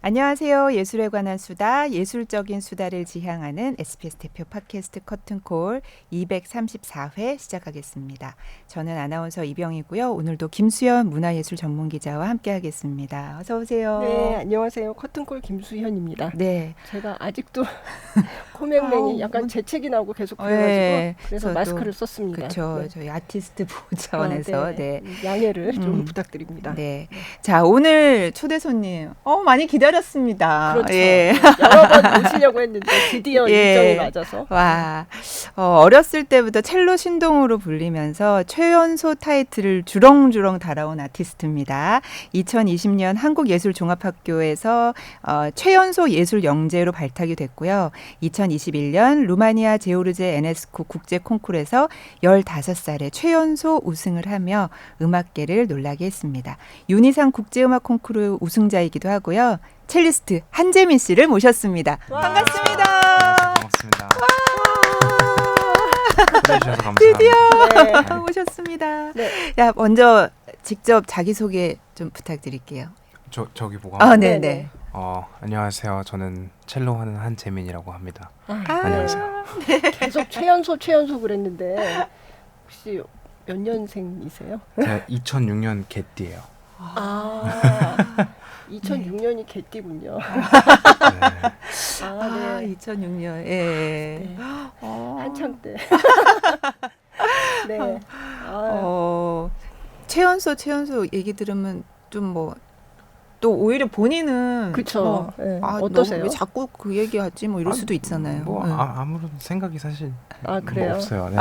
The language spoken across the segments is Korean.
안녕하세요. 예술에 관한 수다, 예술적인 수다를 지향하는 SBS 대표 팟캐스트 커튼콜 234회 시작하겠습니다. 저는 아나운서 이병이고요. 오늘도 김수현 문화예술 전문기자와 함께하겠습니다. 어서 오세요. 네, 안녕하세요. 커튼콜 김수현입니다. 네. 제가 아직도 코맹맹이 약간 재채기 나고 계속 그래가지고 네, 그래서 마스크를 썼습니다. 그렇죠. 네. 저희 아티스트 보호 차원에서 네. 양해를 좀 부탁드립니다. 부탁드립니다. 네. 자, 오늘 초대 손님 많이 기다렸습니다. 그렇죠. 예. 여러 번 모시려고 했는데 드디어 예. 일정이 맞아서. 와, 어렸을 때부터 첼로 신동으로 불리면서 최연소 타이틀을 주렁주렁 달아온 아티스트입니다. 2020년 한국예술종합학교에서 최연소 예술 영재로 발탁이 됐고요. 2021년 루마니아 제오르제 에네스코 국제 콩쿠르에서 15살에 최연소 우승을 하며 음악계를 놀라게 했습니다. 윤희상 국제음악 콩쿠르 우승자이기도 하고요. 첼리스트 한재민 씨를 모셨습니다. 반갑습니다. 반갑습니다. 해주셔서 감사합니다. 드디어 오셨습니다. 네. 야, 먼저 직접 자기소개 좀 부탁드릴게요. 저기 보고 네네. 안녕하세요. 저는 첼로 하는 한재민이라고 합니다. 안녕하세요. 계속 최연소 그랬는데 혹시 몇 년생이세요? 제가 2006년 개띠예요. 2006년이 개띠군요. 네. 2006년. 예. 네. 한창 때. 네. 최연소 얘기 들으면 좀 또 오히려 본인은 그렇죠. 네. 어떠세요? 왜 자꾸 그 얘기하지? 이럴 수도 있잖아요. 아무런 생각이 사실 그래요? 없어요. 네.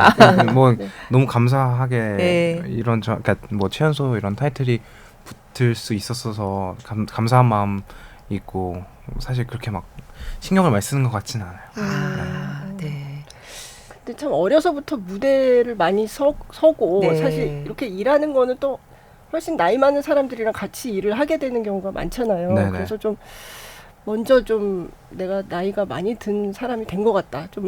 네. 너무 감사하게 네. 그러니까 최연소 이런 타이틀이 붙을 수 있었어서 감사한 마음 있고 사실 그렇게 막 신경을 많이 쓰는 것 같지는 않아요. 네. 근데 참 어려서부터 무대를 많이 서고 네. 사실 이렇게 일하는 거는 또 훨씬 나이 많은 사람들이랑 같이 일을 하게 되는 경우가 많잖아요. 네네. 그래서 좀 먼저 좀 내가 나이가 많이 든 사람이 된 것 같다. 좀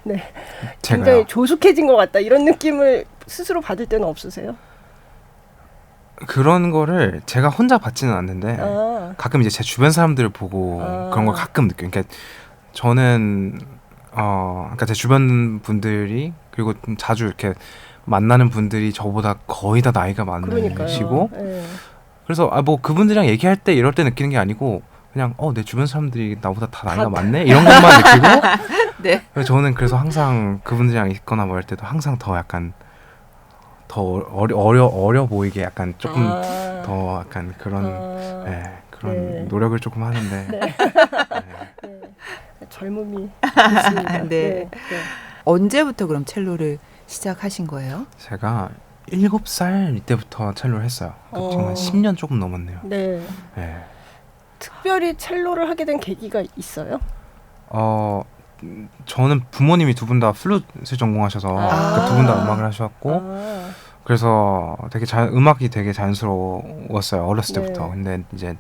네. 굉장히 조숙해진 것 같다. 이런 느낌을 스스로 받을 때는 없으세요? 그런 거를 제가 혼자 받지는 않는데 가끔 이제 제 주변 사람들을 보고 그런 걸 가끔 느껴요. 그러니까 저는 그러니까 제 주변 분들이 그리고 자주 이렇게 만나는 분들이 저보다 거의 다 나이가 많으시고 네. 그래서 그분들이랑 얘기할 때 이럴 때 느끼는 게 아니고 그냥 내 주변 사람들이 나보다 다 나이가 많네 이런 것만 느끼고 네. 그래서 저는 그래서 항상 그분들이랑 있거나 뭐 할 때도 항상 더 약간 더 어려 보이게 약간 조금 더 약간 그런 그런 노력을 조금 하는데 네. 젊음이 있습니다. 네. 언제부터 그럼 첼로를 시작하신 거예요? 제가 7살 이때부터 첼로를 했어요. 정말 10년 조금 넘었네요. 네. 특별히 첼로를 하게 된 계기가 있어요? 저는 부모님이 두 분 다 플룻을 전공하셔서 두 분 다 음악을 하셨고 그래서 되게 음악이 되게 자연스러웠어요. 어렸을 때부터. 네. 근데 이제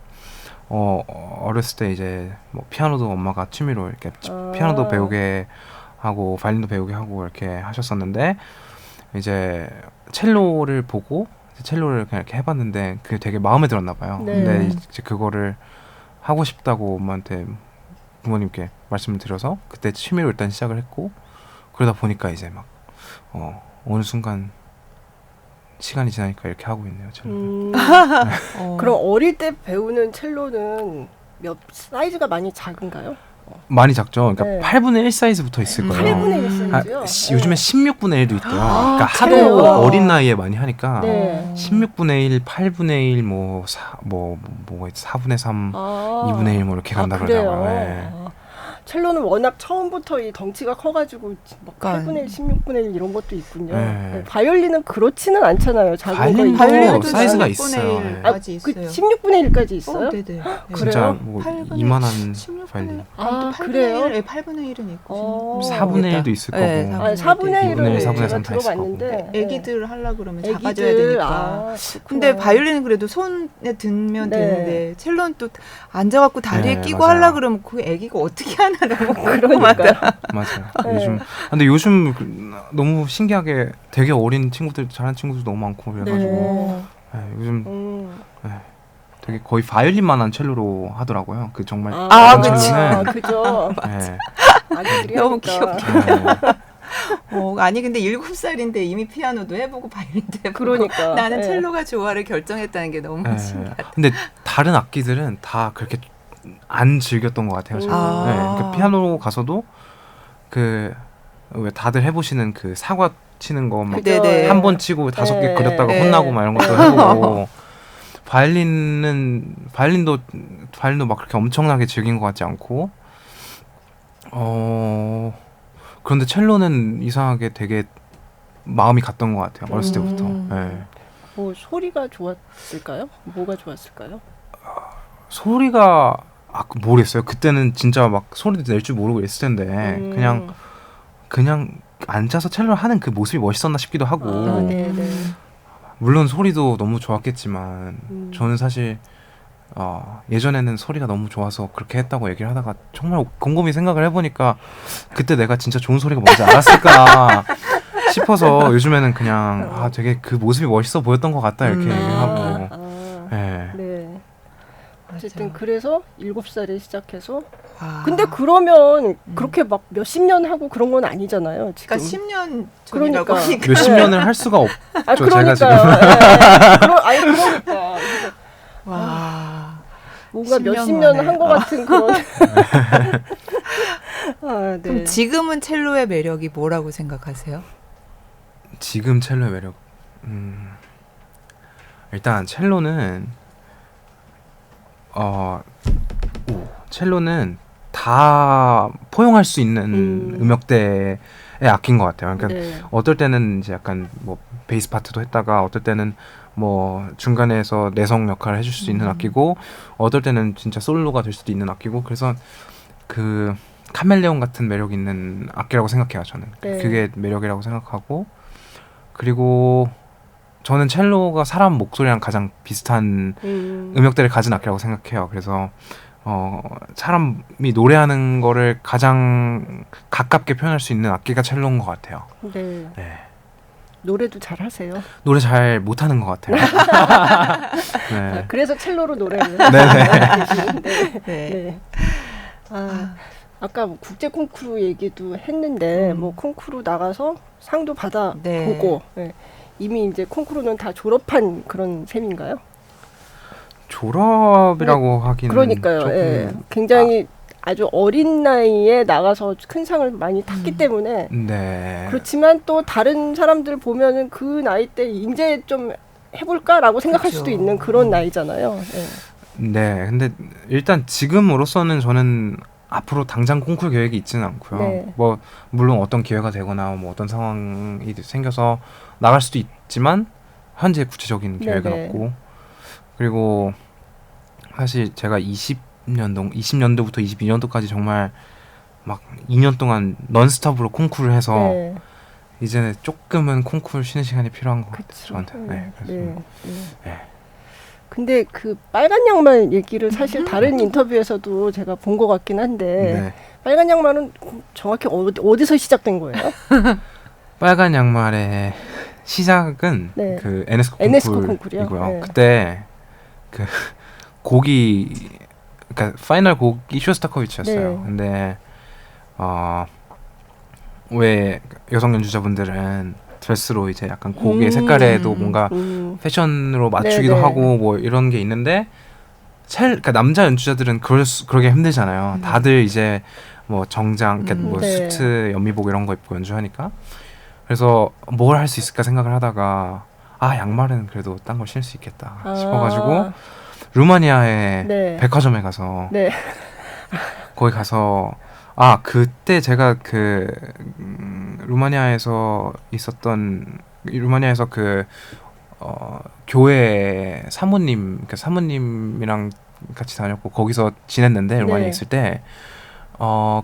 어렸을 때 이제 피아노도 엄마가 취미로 이렇게 피아노도 배우게 하고 바이올린도 배우게 하고 이렇게 하셨었는데 이제 첼로를 보고 첼로를 그냥 이렇게 해봤는데 그게 되게 마음에 들었나 봐요. 네. 근데 이제 그거를 하고 싶다고 엄마한테 부모님께 말씀을 드려서 그때 취미로 일단 시작을 했고 그러다 보니까 이제 막 어느 순간 시간이 지나니까 이렇게 하고 있네요. 첼로를. 그럼 어릴 때 배우는 첼로는 사이즈가 많이 작은가요? 많이 작죠. 그러니까 네. 8분의 1 사이즈부터 있을 거예요. 8분의 1 사이즈요? 요즘에 16분의 1도 있대요. 그러니까 그래요? 하도 어린 나이에 많이 하니까 네. 16분의 1, 8분의 1, 4분의 3, 2분의 1 이렇게 간다 그러더라고요. 네. 첼로는 워낙 처음부터 이 덩치가 커가지고 막 8분의 1, 16분의 1 이런 것도 있군요. 네. 바이올린은 그렇지는 않잖아요. 작은 거. 바이올린도 사이즈가 있어요. 네. 그 16분의 1까지 있어요? 네네. 진짜 그래요? 이만한 바이올린. 그래요? 8분의 1은 있고 4분의 1도 있을 네, 거고. 4분의 1은 4분의 제가 3 다 있을 들어봤는데 애기들 하려고 그러면 애기들, 작아져야 되니까. 근데 바이올린은 그래도 손에 들면 되는데 첼로는 또 앉아갖고 다리에 끼고 맞아요. 하려고 그러면 그 애기가 어떻게 하나 너무 그러니까요. 맞아요. 근데 요즘 너무 신기하게 되게 어린 친구들 잘하는 친구들 너무 많고 그래가지고 요즘 되게 거의 바이올린만한 첼로로 하더라고요. 그 정말 아, 작은 그쵸. 첼로는 그죠. 네. 아기들이 너무 하니까. 네. 아니 근데 7살인데 이미 피아노도 해보고 바이올린도 해보고 그러니까. 나는 네. 첼로가 좋아를 결정했다는 게 너무 네. 신기하다. 근데 다른 악기들은 다 그렇게 안 즐겼던 것 같아요. 저는. 아. 네. 그러니까 피아노 가서도 그 왜 다들 해보시는 그 사과 치는 거 막 그죠. 네네. 한 번 치고 5개 네. 그렸다가 네. 혼나고 막 이런 것도 해보고 바이올린도 막 그렇게 엄청나게 즐긴 것 같지 않고 그런데 첼로는 이상하게 되게 마음이 갔던 것 같아요. 어렸을 때부터. 네. 뭐 소리가 좋았을까요? 뭐가 좋았을까요? 소리가 모르겠어요. 그때는 진짜 막 소리도 낼 줄 모르고 있을 텐데 그냥 앉아서 첼로를 하는 그 모습이 멋있었나 싶기도 하고 아, 네, 네. 물론 소리도 너무 좋았겠지만 저는 사실 예전에는 소리가 너무 좋아서 그렇게 했다고 얘기를 하다가 정말 곰곰이 생각을 해보니까 그때 내가 진짜 좋은 소리가 뭔지 알았을까 싶어서 요즘에는 그냥 되게 그 모습이 멋있어 보였던 것 같다 이렇게 얘기하고 네. 네. 어쨌든 맞아. 그래서 7살에 시작해서 와. 근데 그러면 그렇게 막 몇십 년 하고 그런 건 아니잖아요. 지금. 그러니까 10년 그러니까. 전이라고 하니까 몇십 년을 할 수가 없죠. 그러니까요. 제가 지금 아니 그러니까 와. 뭔가 10년 몇십 년 만에. 한 것 같은 그런. 네. 그럼 지금은 첼로의 매력이 뭐라고 생각하세요? 지금 첼로의 매력 일단 첼로는 다 포용할 수 있는 음역대의 악기인 것 같아요. 그러니까 네. 어떨 때는 이제 약간 뭐 베이스 파트도 했다가 어떨 때는 뭐 중간에서 내성 역할을 해줄 수 있는 악기고 어떨 때는 진짜 솔로가 될 수도 있는 악기고 그래서 그 카멜레온 같은 매력 있는 악기라고 생각해요. 저는 네. 그게 매력이라고 생각하고 그리고 저는 첼로가 사람 목소리랑 가장 비슷한 음역대를 가진 악기라고 생각해요. 그래서 사람이 노래하는 거를 가장 가깝게 표현할 수 있는 악기가 첼로인 것 같아요. 네. 네. 노래도 잘 하세요. 노래 잘 못하는 것 같아요. 네. 그래서 첼로로 노래를 네네. 계시는데. 네. 네. 아까 뭐 국제 콩쿠르 얘기도 했는데 뭐 콩쿠르 나가서 상도 받아 네. 보고 이미 이제 콩쿠르는 다 졸업한 그런 셈인가요? 졸업이라고 하기는 그러니까요. 조금 예. 굉장히 아주 어린 나이에 나가서 큰 상을 많이 탔기 때문에 네. 그렇지만 또 다른 사람들 보면은 그 나이 때 이제 좀 해볼까라고 생각할 그렇죠. 수도 있는 그런 나이잖아요. 예. 네. 근데 일단 지금으로서는 저는 앞으로 당장 콩쿠르 계획이 있지는 않고요. 네. 뭐 물론 어떤 기회가 되거나 뭐 어떤 상황이 생겨서 나갈 수도 있지만 현재 구체적인 계획은 네네. 없고 그리고 사실 제가 20년도부터 22년도까지 정말 막 2년 동안 넌스톱으로 콩쿠르를 해서 네. 이제는 조금은 콩쿠르 쉬는 시간이 필요한 것 같아요. 그쵸. 저한테. 네. 그래서 네. 근데 그 빨간 양말 얘기를 사실 다른 인터뷰에서도 제가 본 것 같긴 한데 네. 빨간 양말은 정확히 어디서 시작된 거예요? 빨간 양말의 시작은 네. 그 NS코 NS코 콩쿠르이고요. 콩쿠르요? 네. 그때 그 곡이 그러니까 파이널 곡이 쇼스타코비치였어요. 네. 근데 왜 여성 연주자분들은 드레스로 이제 약간 곡의 색깔에도 뭔가 패션으로 맞추기도 네네. 하고 뭐 이런 게 있는데 그러니까 남자 연주자들은 그러기 힘들잖아요. 다들 이제 뭐 정장, 그러니까 뭐 네. 수트, 연미복 이런 거 입고 연주하니까 그래서 뭘 할 수 있을까 생각을 하다가 양말은 그래도 딴 걸 신을 수 있겠다 싶어가지고 루마니아의 네. 백화점에 가서 네. 거기 가서 그때 제가 루마니아에서 그 교회 사모님이랑 같이 다녔고 거기서 지냈는데 루마니아에 네. 있을 때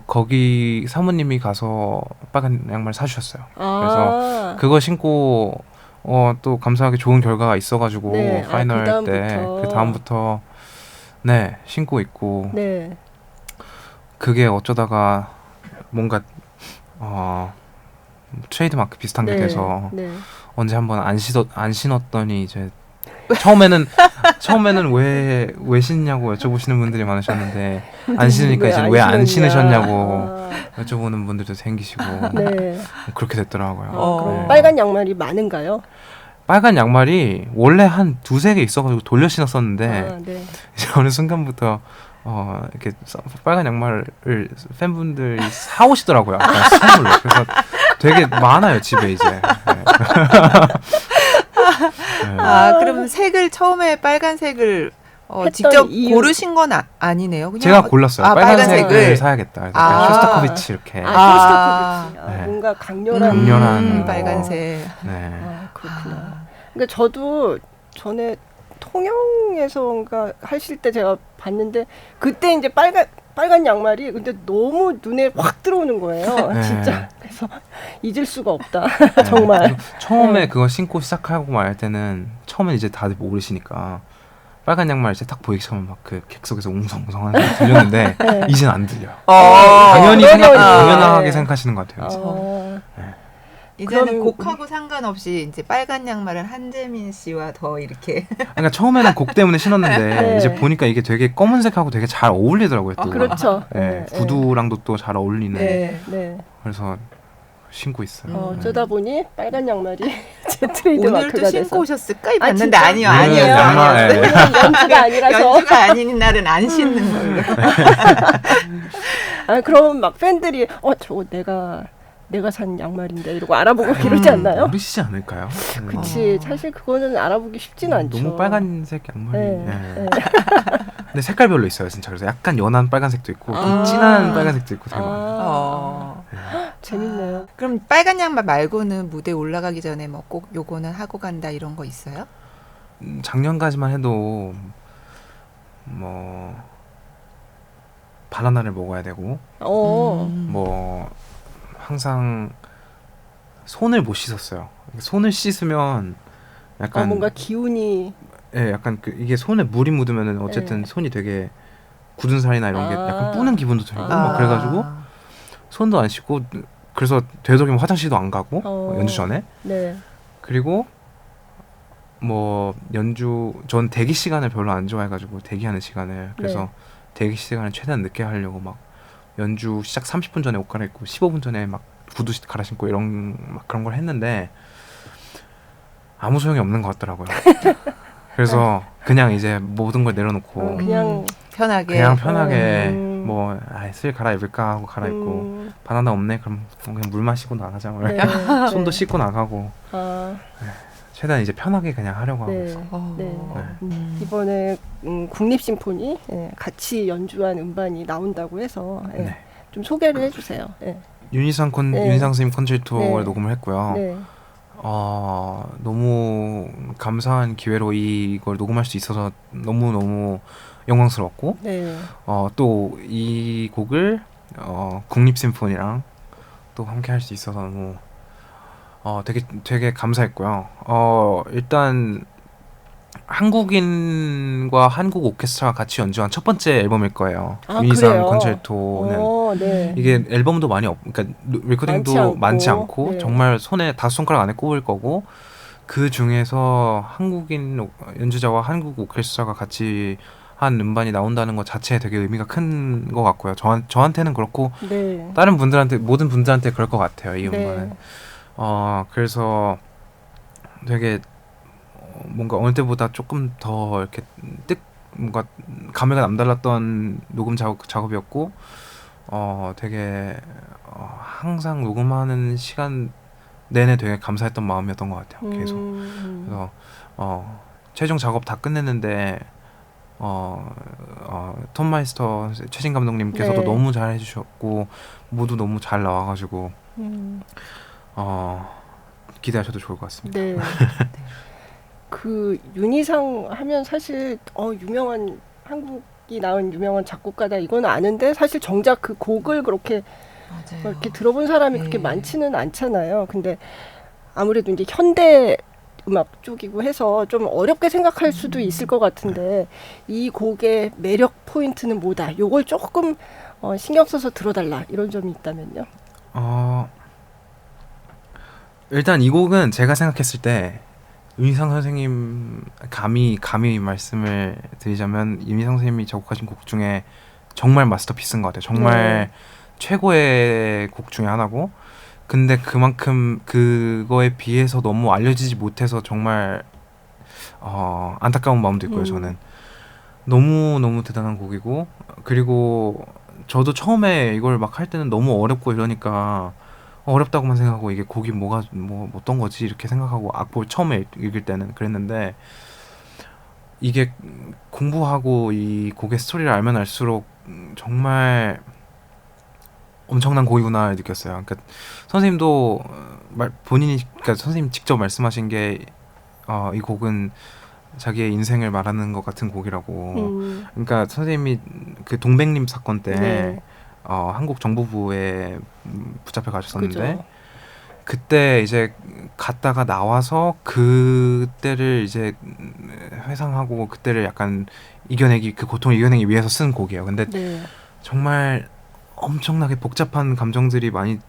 거기 사모님이 가서 빨간 양말 사주셨어요. 그래서 그거 신고 또 감사하게 좋은 결과가 있어가지고 네. 파이널 때 그다음부터. 그 다음부터 네 신고 있고 네. 그게 어쩌다가 뭔가 트레이드 마크 비슷한 게 네. 돼서 네. 언제 한번 안 신었더니 이제 처음에는 왜 신냐고 여쭤보시는 분들이 많으셨는데 안 신으니까 이제 왜 왜 안 신었냐. 신으셨냐고 여쭤보는 분들도 생기시고 네. 그렇게 됐더라고요. 그럼 네. 빨간 양말이 많은가요? 빨간 양말이 원래 한 2-3개 있어가지고 돌려 신었었는데 네. 이제 어느 순간부터 이렇게 빨간 양말을 팬분들이 사오시더라고요. 선물로. 그래서 되게 많아요 집에 이제. 네. 네. 그럼 색을 처음에 빨간색을 했던 직접 이유. 고르신 건 아니네요. 그냥 제가 골랐어요. 빨간색을 빨간색을. 사야겠다. 그래서 아. 쇼스타코비치 이렇게. 쇼스타코비치. 네. 뭔가 강렬한. 강렬한 빨간색. 네. 그렇구나. 그러니까 저도 전에 통영에서인가 하실 때 제가 봤는데 그때 이제 빨간 양말이 근데 너무 눈에 확 들어오는 거예요. 네. 진짜. 그래서 잊을 수가 없다. 네. 정말. 처음에 네. 그거 신고 시작하고 말 때는 처음엔 이제 다들 모르시니까 빨간 양말 이제 딱 보이기 처음에 막 그 객석에서 웅성웅성하는 소리 들렸는데 네. 이제는 안 들려요. 당연히 당연하게 네. 생각하시는 것 같아요. 이제는 그럼- 곡하고 상관없이 이제 빨간 양말은 한재민 씨와 더 이렇게 그러니까 처음에는 곡 때문에 신었는데 네. 이제 보니까 이게 되게 검은색하고 되게 잘 어울리더라고요. 또. 그렇죠. 네, 구두랑도 또 잘 어울리는. 네. 네. 그래서 신고 있어요. 네. 어쩌다 보니 빨간 양말이 제 트레이드 오늘도 마크가 신고 돼서. 오셨을까? 아, 봤는데 진짜? 아니요. 오늘은 양말, 네. 오늘은 연주가 아니라서. 연주가 아닌 날은 안 신는 걸로. 그럼 막 팬들이 저거 내가 산 양말인데 이러고 알아보고 이러지 않나요? 모르시지 않을까요? 그치. 사실 그거는 알아보기 쉽진 않죠. 너무 빨간색 양말이. 네. 네. 네. 근데 색깔별로 있어요, 진짜. 그래서 약간 연한 빨간색도 있고, 좀 아. 진한 빨간색도 있고 되게 많아요. 어. 재밌네요. 그럼 빨간 양말 말고는 무대 올라가기 전에 뭐 꼭 요거는 하고 간다 이런 거 있어요? 작년까지만 해도 뭐 바나나를 먹어야 되고, 뭐 항상 손을 못 씻었어요. 손을 씻으면 약간 뭔가 기운이 약간 이게 손에 물이 묻으면은 어쨌든 네. 손이 되게 굳은 살이나 이런 게 아. 약간 뿌는 기분도 들고 아. 막 그래가지고 손도 안 씻고 그래서 되도록이면 화장실도 안 가고 연주 전에 네. 그리고 뭐 전 대기 시간을 별로 안 좋아해가지고 대기하는 시간을 그래서 네. 대기 시간을 최대한 늦게 하려고 막 연주 시작 30분 전에 옷 갈아입고 15분 전에 막 구두 갈아 신고 막 그런 걸 했는데 아무 소용이 없는 것 같더라고요. 그래서 그냥 이제 모든 걸 내려놓고 그냥 편하게 뭐 슬 갈아입을까 하고 갈아입고 바나나 없네 그럼 그냥 물 마시고 나가자 뭐 네. 손도 씻고 나가고 최대한 이제 편하게 그냥 하려고 하고 네. 있어요. 네. 이번에 국립심포니 같이 연주한 음반이 나온다고 해서 네. 좀 소개를 해주세요. 네. 윤희상 선생님 콘체르토를 네. 녹음을 했고요. 네. 너무 감사한 기회로 이걸 녹음할 수 있어서 너무 영광스럽고 네. 또 이 곡을 국립심포니랑 또 함께 할 수 있어서 너무 되게 감사했고요. 일단 한국인과 한국 오케스트라가 같이 연주한 첫 번째 앨범일 거예요. 윤희상 그래요? 콘체르토는 네. 이게 앨범도 그러니까 레코딩도 많지 않고 네. 정말 손에 5손가락 안에 꼽을 거고 그 중에서 한국인 연주자와 한국 오케스트라가 같이 한 음반이 나온다는 것 자체에 되게 의미가 큰 것 같고요. 저한테는 그렇고 네. 다른 분들한테 모든 분들한테 그럴 것 같아요. 이 네. 음반은. 그래서 되게 뭔가 어느 때보다 조금 더 이렇게 뭔가 감회가 남달랐던 녹음 작업이었고 되게 항상 녹음하는 시간 내내 되게 감사했던 마음이었던 것 같아요. 계속. 그래서 최종 작업 다 끝냈는데 톰 마이스터 최진 감독님께서도 네. 너무 잘 해주셨고 모두 너무 잘 나와가지고 기대하셔도 좋을 것 같습니다. 네. 그 윤희상 하면 사실 유명한 한국이 나온 유명한 작곡가다 이건 아는데 사실 정작 그 곡을 그렇게 맞아요. 이렇게 들어본 사람이 네. 그렇게 많지는 않잖아요. 근데 아무래도 이제 현대 음악 쪽이고 해서 좀 어렵게 생각할 수도 있을 것 같은데 이 곡의 매력 포인트는 뭐다. 요걸 조금 신경 써서 들어달라 이런 점이 있다면요. 일단 이 곡은 제가 생각했을 때 윤희상 선생님 감히 말씀을 드리자면 윤희상 선생님이 작곡하신 곡 중에 정말 마스터피스인 것 같아요. 정말 최고의 곡 중에 하나고 근데 그만큼 그거에 비해서 너무 알려지지 못해서 정말 안타까운 마음도 있고요. 저는 너무 대단한 곡이고 그리고 저도 처음에 이걸 막 할 때는 너무 어렵고 이러니까 어렵다고만 생각하고 이게 곡이 뭐가 어떤 거지 이렇게 생각하고 악보 처음에 읽을 때는 그랬는데 이게 공부하고 이 곡의 스토리를 알면 알수록 정말 엄청난 곡이구나 느꼈어요. 그러니까 선생님도 그러니까 선생님 직접 말씀하신 게 이 곡은 자기의 인생을 말하는 것 같은 곡이라고. 그러니까 선생님이 그 동백림 사건 때 한국 정보부에 붙잡혀 가셨었는데 그죠. 그때 이제 갔다가 나와서 그때를 이제 회상하고 그때를 약간 그 고통을 이겨내기 위해서 쓴 곡이에요. 근데 정말 엄청나게 복잡한 감정들이 많이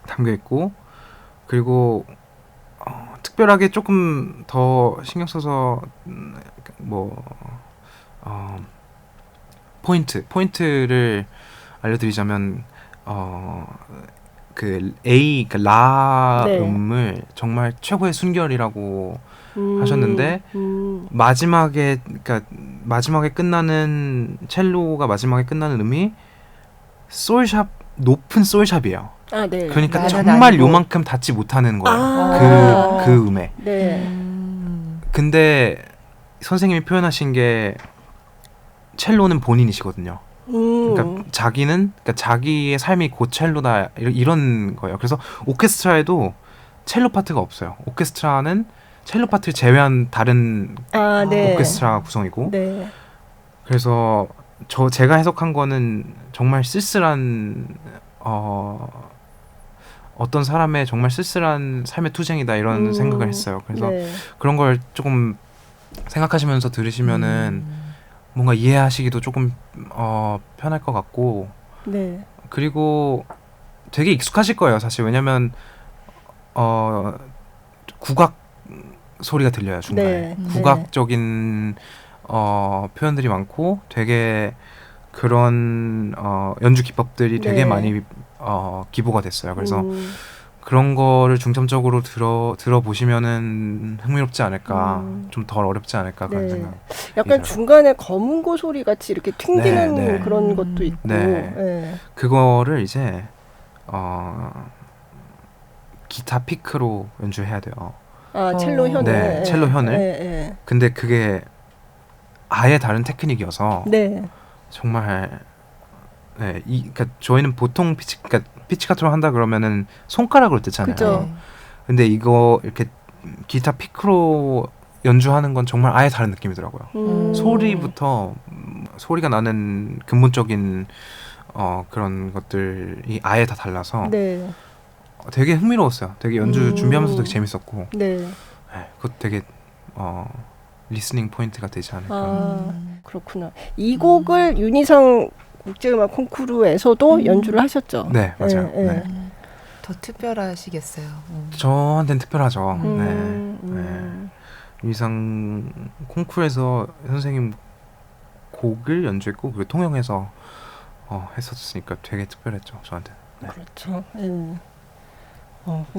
담겨 있고 그리고 특별하게 조금 더 신경 써서 포인트를 알려드리자면 그 A 라 음을 정말 최고의 순결이라고 하셨는데 마지막에 끝나는 첼로가 마지막에 끝나는 음이 솔샵 높은 솔샵이에요. 그러니까 정말 요만큼 닿지 못하는 거예요. 그 음에. 근데 선생님이 표현하신 게 첼로는 본인이시거든요. 그러니까 자기의 삶이 곧 첼로다 이런 거예요. 그래서 오케스트라에도 첼로 파트가 없어요. 오케스트라는 첼로 파트를 제외한 다른 오케스트라 구성이고. 그래서 제가 해석한 거는 정말 쓸쓸한 어떤 사람의 정말 쓸쓸한 삶의 투쟁이다 이런 생각을 했어요. 그래서 그런 걸 조금 생각하시면서 들으시면은 뭔가 이해하시기도 조금 편할 것 같고 그리고 되게 익숙하실 거예요. 사실 왜냐면 국악 소리가 들려요. 중간에 국악적인 표현들이 많고 되게 그런 연주 기법들이 되게 많이 기보가 됐어요. 그래서 그런 거를 중점적으로 들어보시면은 흥미롭지 않을까, 좀 덜 어렵지 않을까 그런 생각. 약간 중간에 검은고 소리 같이 이렇게 튕기는 그런 것도 있고. 그거를 이제 기타 피크로 연주해야 돼요. 첼로 현을. 첼로 현을. 근데 그게 아예 다른 테크닉이어서 정말 그러니까 저희는 보통 피치카토로 한다 그러면은 손가락으로 듣잖아요. 그죠. 근데 이거 이렇게 기타 피크로 연주하는 건 정말 아예 다른 느낌이더라고요. 소리부터 소리가 나는 근본적인 그런 것들이 아예 다 달라서 되게 흥미로웠어요. 되게 연주 준비하면서 되게 재밌었고 그것도 되게 리스닝 포인트가 되지 않을까. 그렇구나. 이 곡을 윤희상 국제음악 콩쿠르에서도 연주를 하셨죠? 네, 맞아요. 더 특별하시겠어요. 저한테는 특별하죠. 윤희상 콩쿠르에서 선생님 곡을 연주했고 그리고 통영에서 했었으니까 되게 특별했죠. 저한테. 그렇죠.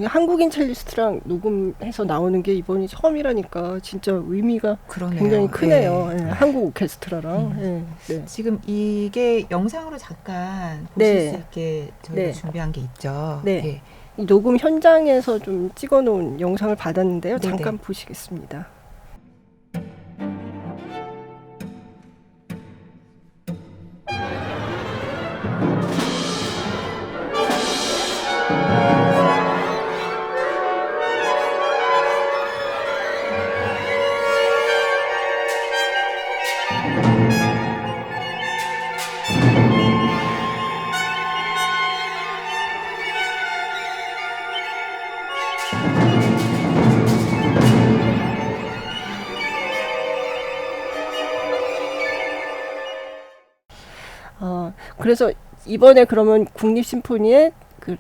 한국인 첼리스트랑 녹음해서 나오는 게 이번이 처음이라니까 진짜 의미가 굉장히 크네요. 한국 오케스트라랑. 지금 이게 영상으로 잠깐 보실 수 있게 저희가 준비한 게 있죠. 이 녹음 현장에서 좀 찍어놓은 영상을 받았는데요. 잠깐 보시겠습니다. 그래서 이번에 그러면 국립심포니의 그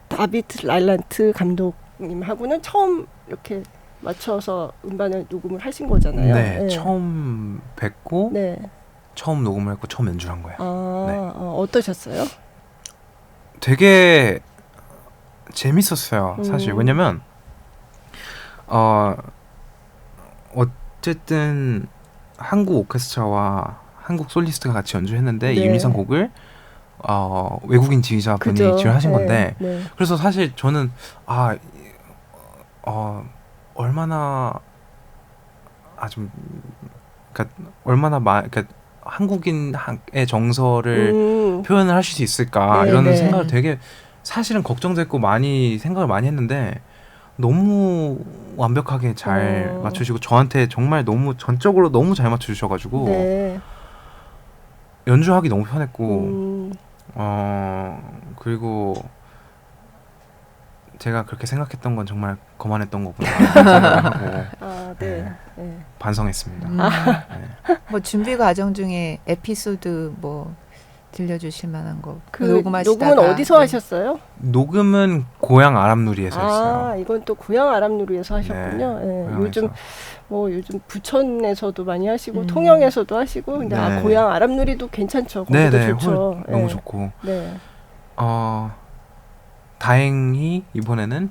다비드 랄란트 감독님하고는 처음 이렇게 맞춰서 음반을 녹음을 하신 거잖아요. 네, 처음 뵙고 네. 처음 녹음을 했고 처음 연주를 한 거예요. 아, 네. 어떠셨어요? 되게 재밌었어요. 사실 왜냐면 어쨌든 한국 오케스트라와 한국 솔리스트가 같이 연주했는데 네. 이미선 곡을 외국인 지휘자분이 그죠. 지휘를 하신 네, 건데 네. 그래서 사실 저는 얼마나 좀 그러니까 얼마나 그러니까 한국인의 정서를 표현을 하실 수 있을까 네, 이런 네. 생각을 되게 사실은 걱정됐고 많이 생각을 많이 했는데 너무 완벽하게 잘 맞추시고 저한테 정말 너무 전적으로 너무 잘 맞춰주셔가지고 네. 연주하기 너무 편했고 그리고 제가 그렇게 생각했던 건 정말 거만했던 거구나 생각을 하고 네. 네. 반성했습니다. 네. 뭐 준비 과정 중에 에피소드 뭐 들려주실 만한 거. 그 녹음하시다가 녹음은 어디서 하셨어요? 녹음은 고향 아람누리에서 했어요. 이건 또 고향 아람누리에서 하셨군요. 네. 고향에서. 요즘 부천에서도 많이 하시고 통영에서도 하시고 근데 네. 고향 아람누리도 괜찮죠. 거기도 네네, 좋죠. 너무 좋고 네. 다행히 이번에는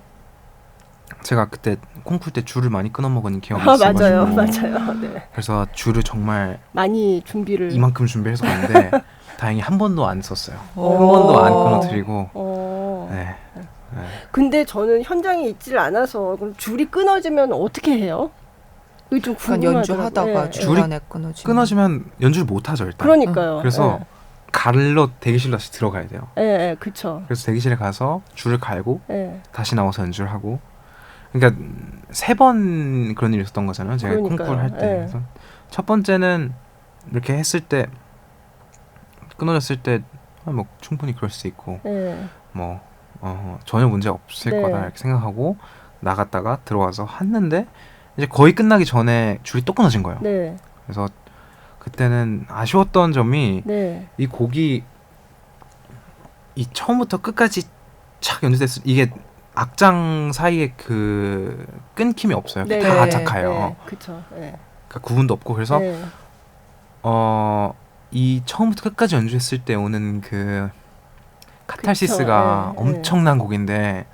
제가 그때 콩쿨 때 줄을 많이 끊어 먹은 기억이 있어가지고 맞아요. 네. 그래서 줄을 정말 많이 준비를 이만큼 준비해서 갔는데 다행히 한 번도 안 썼어요. 오. 한 번도 안 끊어드리고 네. 근데 저는 현장에 있질 않아서 그럼 줄이 끊어지면 어떻게 해요? 이게 좀 그러니까 궁금하더라고요. 연주하다가 중간에 끊어지면 연주를 못 하죠 일단. 그러니까요. 그래서 갈러 대기실로 다시 들어가야 돼요. 네, 그렇죠. 그래서 대기실에 가서 줄을 갈고 네. 다시 나와서 연주를 하고 그러니까 3번 그런 일이 있었던 거잖아요. 제가 그러니까요. 콩쿨 할 때. 네. 그래서 첫 번째는 이렇게 했을 때 끊어졌을 때 뭐 충분히 그럴 수 있고 네. 뭐 전혀 문제 없을 네. 거다 이렇게 생각하고 나갔다가 들어와서 했는데 이제 거의 끝나기 전에 줄이 또 끊어진 거예요. 네. 그래서 그때는 아쉬웠던 점이 네. 이 곡이 이 처음부터 끝까지 착 연주됐을 이게 악장 사이에 그 끊김이 없어요. 네. 다 아차카요. 네. 그렇죠. 네. 그러니까 구분도 없고 그래서 네. 이 처음부터 끝까지 연주했을 때 오는 그 카탈시스가 그쵸. 네. 엄청난 곡인데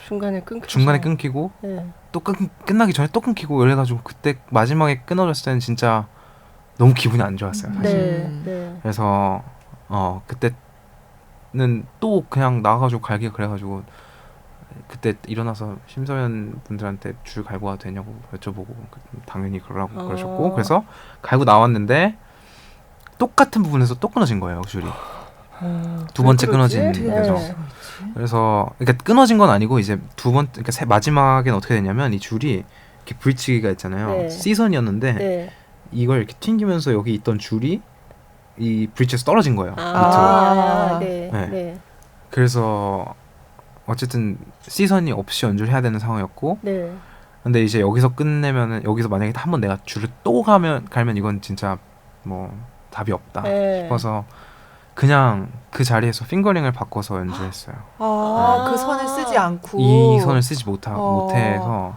중간에 끊기고 네. 또 끝나기 전에 또 끊기고 이래가지고 그때 마지막에 끊어졌을 때는 진짜 너무 기분이 안 좋았어요 사실. 네. 네. 그래서 그때는 또 그냥 나가가지고 갈기가 그래가지고 그때 일어나서 심서연 분들한테 줄 갈고 와도 되냐고 여쭤보고 당연히 그러라고 그러셨고 그래서 갈고 나왔는데 똑같은 부분에서 또 끊어진 거예요 줄이. 두 번째 끊어진 데서. 그래서 그러니까 끊어진 건 아니고 이제 그러니까 마지막엔 어떻게 됐냐면 이 줄이 이렇게 브릿지가 있잖아요. 네. C선이었는데 네. 이걸 이렇게 튕기면서 여기 있던 줄이 이 브릿지에서 떨어진 거예요. 네. 네. 네. 그래서 어쨌든 C선이 없이 연주를 해야 되는 상황이었고 네. 근데 이제 여기서 끝내면은 여기서 만약에 한 번 내가 줄을 또 갈면 이건 진짜 뭐 답이 없다 네. 싶어서 그냥 그 자리에서 핑거링을 바꿔서 연주했어요. 그 선을 쓰지 않고 이 선을 쓰지 못해서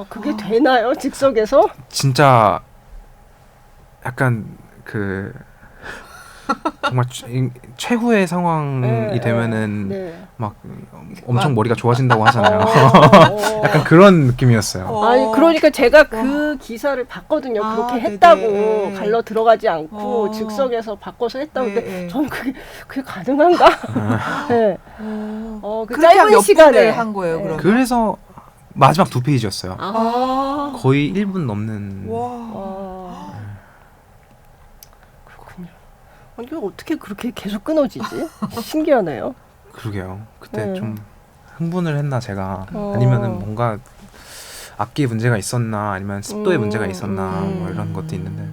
그게 되나요? 즉석에서? 진짜 약간 그 정말 최후의 상황이 되면은 막 엄청 머리가 좋아진다고 하잖아요. 약간 그런 느낌이었어요. 아니 그러니까 제가 그 기사를 봤거든요. 그렇게 했다고 네네. 갈러 들어가지 않고 즉석에서 바꿔서 했다고. 근데 저는 그게 가능한가? 네. 그 짧은 몇 시간에 분을 한 거예요. 그럼. 그래서 마지막 2페이지였어요. 거의 1분 넘는. 그렇군요. 이게 어떻게 그렇게 계속 끊어지지? 신기하네요. 그러게요. 그때 네. 좀 흥분을 했나 제가 아니면은 뭔가 악기에 문제가 있었나 아니면 습도에 문제가 있었나 뭐 이런 것도 있는데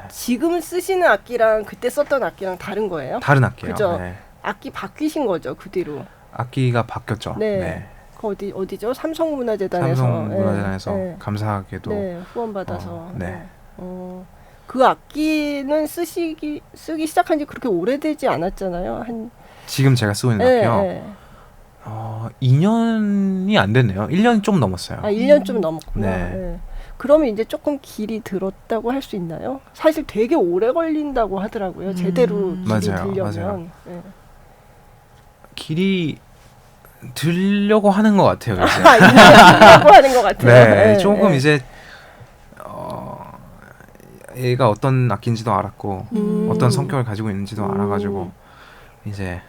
지금 쓰시는 악기랑 그때 썼던 악기랑 다른 거예요? 다른 악기예요. 그죠? 네. 악기 바뀌신 거죠 그 뒤로? 악기가 바뀌었죠. 네. 네. 그 어디죠? 삼성문화재단에서. 삼성문화재단에서 네. 감사하게도 네, 후원받아서. 네. 그 악기는 쓰기 시작한 지 그렇게 오래되지 않았잖아요. 지금 제가 쓰고 있는 악기요. 2년이 안 됐네요. 1년이 좀 넘었어요. 아, 1년 좀 넘었구나. 네. 네. 그러면 이제 조금 길이 들었다고 할 수 있나요? 사실 되게 오래 걸린다고 하더라고요. 제대로 길이 맞아요, 들려면. 맞아요. 네. 길이 들려고 하는 것 같아요. 이제. 아, 이제 들려고 하는 것 같아요. 네, 조금 네. 이제 얘가 어떤 악기인지도 알았고 어떤 성격을 가지고 있는지도 알아가지고 이제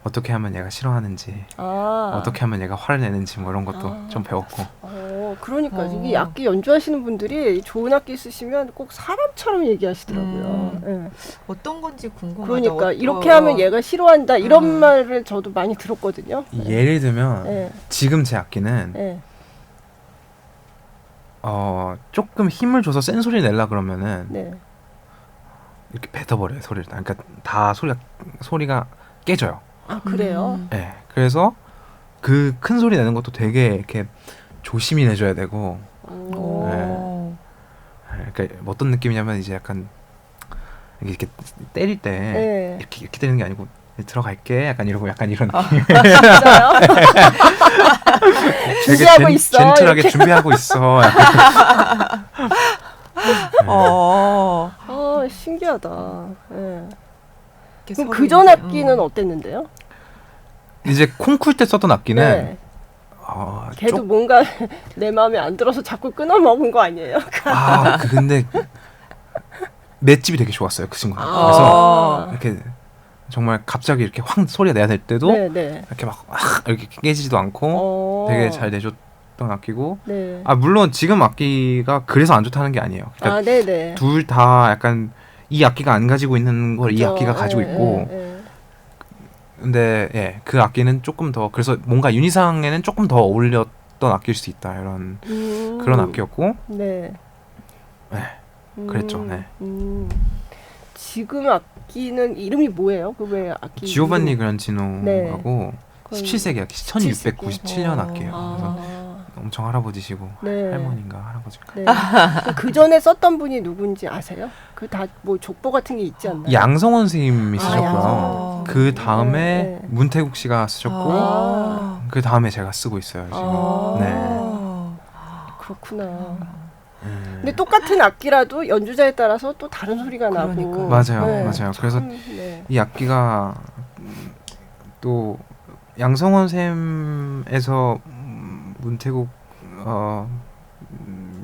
어떻게 하면 얘가 싫어하는지 어떻게 하면 얘가 화를 내는지 뭐 이런 것도 좀 배웠고. 그러니까 어. 이게 악기 연주하시는 분들이 좋은 악기 쓰시면 꼭 사람처럼 얘기하시더라고요. 네. 어떤 건지 궁금하다. 그러니까 이렇게 하면 얘가 싫어한다 이런 말을 저도 많이 들었거든요. 예를 들면 네. 지금 제 악기는 네. 조금 힘을 줘서 센 소리 내려 그러면은 네. 이렇게 뱉어버려요 소리를. 그러니까 다 소리가 깨져요. 아, 그래요? 네, 그래서 그 큰 소리 내는 것도 되게 이렇게 조심히 내줘야 되고. 오. 그러니까 어떤 느낌이냐면 이제 약간 이렇게 때릴 때 네. 이렇게 때리는 게 아니고 들어갈게 약간 이러고 약간 이런 느낌. 진짜요? 되게 준비하고 있어, 젠틀하게 이렇게. 준비하고 있어. 신기하다. 네. 이렇게 그럼 서로 그전 이제, 악기는 어땠는데요? 이제 콩쿨 때 썼던 악기는 네. 걔도 뭔가 내 마음에 안 들어서 자꾸 끊어 먹은 거 아니에요? 근데 맷집이 되게 좋았어요 그 친구가. 그래서 이렇게 정말 갑자기 이렇게 확 소리가 내야 될 때도 네. 이렇게 막 이렇게 깨지지도 않고 되게 잘 내줬던 악기고. 네. 물론 지금 악기가 그래서 안 좋다는 게 아니에요. 그러니까 네네. 둘 다 약간 이 악기가 안 가지고 있는 걸 이 그죠. 악기가 가지고 예, 있고. 예, 예. 근데 그 악기는 조금 더 그래서 뭔가 유니상에는 조금 더 어울렸던 악기일 수 있다 이런 그런 악기였고. 네. 그랬죠. 네. 지금 악기는 이름이 뭐예요? 그 왜 악기? 지오반니 이름? 그란치노하고 그건 17세기 악기 1697년 악기예요. 그래서 엄청 할아버지시고 네. 할머니인가 할아버지인가. 네. 그 전에 썼던 분이 누군지 아세요? 그 다 뭐 족보 같은 게 있지 않나요? 양성원 선생님이 쓰셨고요. 양성원 그 다음에 네. 문태국 씨가 쓰셨고 그 다음에 제가 쓰고 있어요 지금. 네. 그렇구나. 근데 똑같은 악기라도 연주자에 따라서 또 다른 소리가 나고. 그러니까요. 맞아요. 그래서 네. 이 악기가 또 양성원 쌤에서 문태국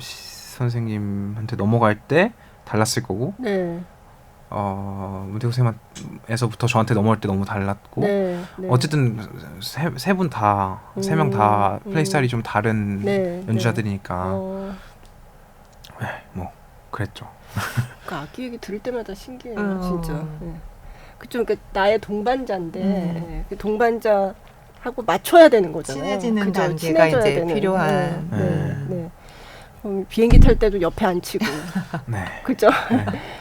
선생님한테 넘어갈 때 달랐을 거고. 네. 문태국 쌤에서부터 저한테 넘어올 때 너무 달랐고. 네. 어쨌든 세 분 다 세 명 다 플레이 스타일이 좀 다른 연주자들이니까 뭐 그랬죠. 그 악기 얘기 들을 때마다 신기해요, 진짜. 네. 그좀 나의 동반자인데 그 동반자하고 맞춰야 되는 거잖아요. 친해지는 그죠? 단계가 친해져야 이제 되는. 필요한. 네. 비행기 탈 때도 옆에 앉히고, 네. 그죠?